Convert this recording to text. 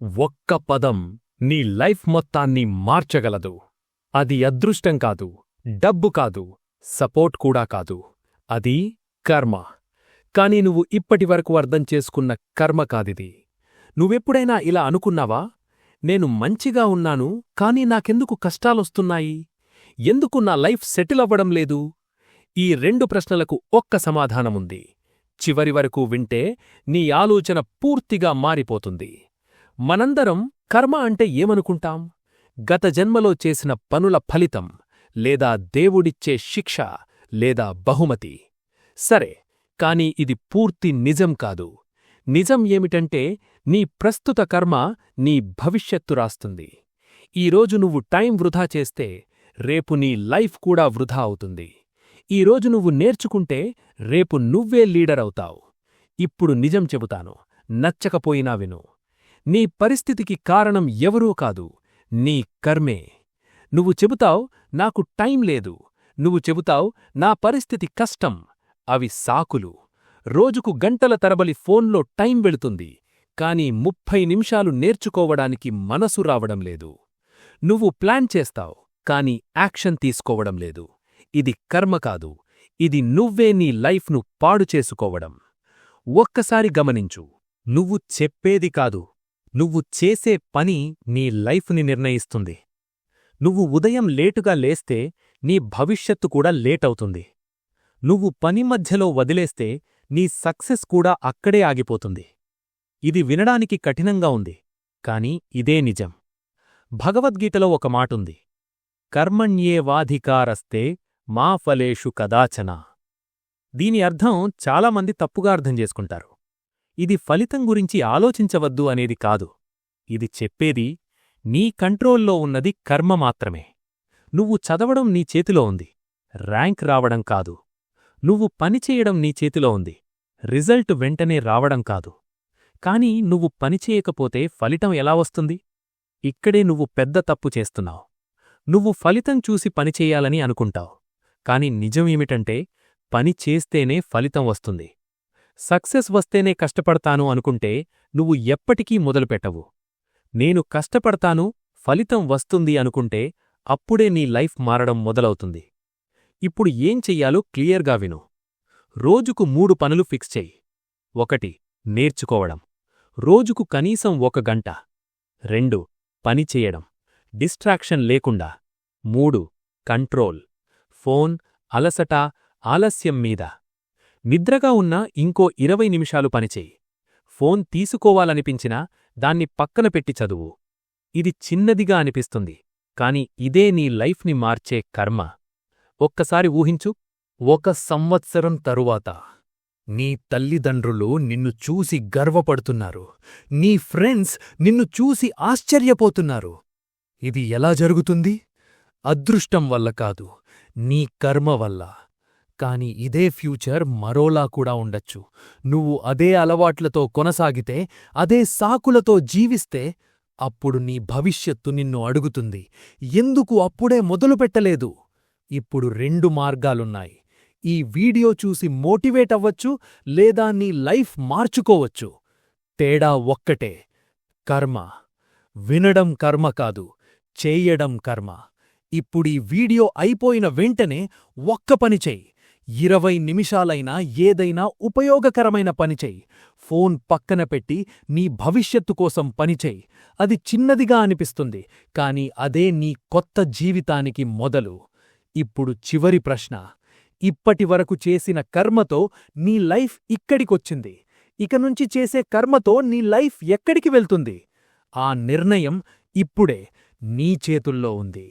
ఒక్క పదం నీ లైఫ్ మొత్తాన్ని మార్చగలదు. అది అదృష్టం కాదు, డబ్బు కాదు, సపోర్ట్ కూడా కాదు. అది కర్మ. కాని నువ్వు ఇప్పటివరకు అర్థం చేసుకున్న కర్మ కాదిది. నువ్వెప్పుడైనా ఇలా అనుకున్నావా? నేను మంచిగా ఉన్నాను, కానీ నాకెందుకు కష్టాలొస్తున్నాయి? ఎందుకు నా లైఫ్ సెటిల్ అవ్వడం లేదు? ఈ 2 ప్రశ్నలకు ఒక్క సమాధానముంది. చివరి వరకు వింటే నీ ఆలోచన పూర్తిగా మారిపోతుంది. మనందరం కర్మ అంటే ఏమనుకుంటాం? గత జన్మలో చేసిన పనుల ఫలితం, లేదా దేవుడిచ్చే శిక్ష, లేదా బహుమతి. సరే, కాని ఇది పూర్తి నిజం కాదు. నిజం ఏమిటంటే, నీ ప్రస్తుత కర్మ నీ భవిష్యత్తు రాస్తుంది. ఈరోజు నువ్వు టైం వృధా చేస్తే రేపు నీ లైఫ్ కూడా వృధా అవుతుంది. ఈరోజు నువ్వు నేర్చుకుంటే రేపు నువ్వే లీడర్ అవుతావు. ఇప్పుడు నిజం చెబుతాను, నచ్చకపోయినా విను. నీ పరిస్థితికి కారణం ఎవరూ కాదు, నీ కర్మే. నువ్వు చెబుతావ్, నాకు టైం లేదు. నువ్వు చెబుతావ్, నా పరిస్థితి కష్టం. అవి సాకులు. రోజుకు గంటల తరబడి ఫోన్లో టైం వెళుతుంది, కాని 30 నిమిషాలు నేర్చుకోవడానికి మనసు రావడం లేదు. నువ్వు ప్లాన్ చేస్తావ్, కాని యాక్షన్ తీసుకోవడం లేదు. ఇది కర్మ కాదు, ఇది నువ్వే నీ లైఫ్ను పాడు చేసుకోవడం. ఒక్కసారి గమనించు, నువ్వు చెప్పేది కాదు, నువ్వు చేసే పని నీ లైఫ్ని నిర్ణయిస్తుంది. నువ్వు ఉదయం లేటుగా లేస్తే నీ భవిష్యత్తు కూడా లేటవుతుంది. నువ్వు పని మధ్యలో వదిలేస్తే నీ సక్సెస్ కూడా అక్కడే ఆగిపోతుంది. ఇది వినడానికి కఠినంగా ఉంది, కాని ఇదే నిజం. భగవద్గీతలో ఒక మాటుంది, కర్మణ్యేవాధికారస్తే మా ఫలేషు కదాచన. దీని అర్థం చాలామంది తప్పుగా అర్థం చేసుకుంటారు. ఇది ఫలితం గురించి ఆలోచించవద్దు అనేది కాదు. ఇది చెప్పేది, నీ కంట్రోల్లో ఉన్నది కర్మ మాత్రమే. నువ్వు చదవడం నీ చేతిలో ఉంది, ర్యాంక్ రావడం కాదు. నువ్వు పనిచేయడం నీ చేతిలో ఉంది, రిజల్ట్ వెంటనే రావడం కాదు. కాని నువ్వు పనిచేయకపోతే ఫలితం ఎలా వస్తుంది? ఇక్కడే నువ్వు పెద్ద తప్పు చేస్తున్నావు. నువ్వు ఫలితం చూసి పనిచేయాలని అనుకుంటావు, కాని నిజమేమిటంటే పని చేస్తేనే ఫలితం వస్తుంది. సక్సెస్ వస్తేనే కష్టపడతాను అనుకుంటే నువ్వు ఎప్పటికీ మొదలుపెట్టవు. నేను కష్టపడతాను, ఫలితం వస్తుంది అనుకుంటే అప్పుడే నీ లైఫ్ మారడం మొదలవుతుంది. ఇప్పుడు ఏం చెయ్యాలో క్లియర్గా విను. రోజుకు 3 పనులు ఫిక్స్ చెయ్యి. 1. నేర్చుకోవడం, రోజుకు కనీసం 1 గంట. 2. పని చేయడం, డిస్ట్రాక్షన్ లేకుండా. 3. కంట్రోల్, ఫోన్, అలసట, ఆలస్యం మీద. నిద్రగా ఉన్నా ఇంకో 20 నిమిషాలు పనిచేయి. ఫోన్ తీసుకోవాలనిపించినా దాన్ని పక్కన పెట్టి చదువు. ఇది చిన్నదిగా అనిపిస్తుంది, కాని ఇదే నీ లైఫ్ని మార్చే కర్మ. ఒక్కసారి ఊహించు, 1 సంవత్సరం తరువాత నీ తల్లిదండ్రులు నిన్ను చూసి గర్వపడుతున్నారు, నీ ఫ్రెండ్స్ నిన్ను చూసి ఆశ్చర్యపోతున్నారు. ఇది ఎలా జరుగుతుంది? అదృష్టం వల్ల కాదు, నీ కర్మ వల్ల. కాని ఇదే ఫ్యూచర్ మరోలా కూడా ఉండొచ్చు. నువ్వు అదే అలవాట్లతో కొనసాగితే, అదే సాకులతో జీవిస్తే, అప్పుడు నీ భవిష్యత్తు నిన్ను అడుగుతుంది, ఎందుకు అప్పుడే మొదలుపెట్టలేదు? ఇప్పుడు 2 మార్గాలున్నాయి. ఈ వీడియో చూసి మోటివేట్ అవ్వచ్చు, లేదా నీ లైఫ్ మార్చుకోవచ్చు. తేడా ఒక్కటే, కర్మ. వినడం కర్మ కాదు, చేయడం కర్మ. ఇప్పుడీ వీడియో అయిపోయిన వెంటనే ఒక్క పని చెయ్యి. 20 నిమిషాలైనా ఏదైనా ఉపయోగకరమైన పనిచెయ్యి. ఫోన్ పక్కన పెట్టి నీ భవిష్యత్తు కోసం పనిచెయ్యి. అది చిన్నదిగా అనిపిస్తుంది, కాని అదే నీ కొత్త జీవితానికి మొదలు. ఇప్పుడు చివరి ప్రశ్న, ఇప్పటివరకు చేసిన కర్మతో నీ లైఫ్ ఇక్కడికొచ్చింది. ఇక నుంచి చేసే కర్మతో నీ లైఫ్ ఎక్కడికి వెళ్తుంది? ఆ నిర్ణయం ఇప్పుడే నీ చేతుల్లో ఉంది.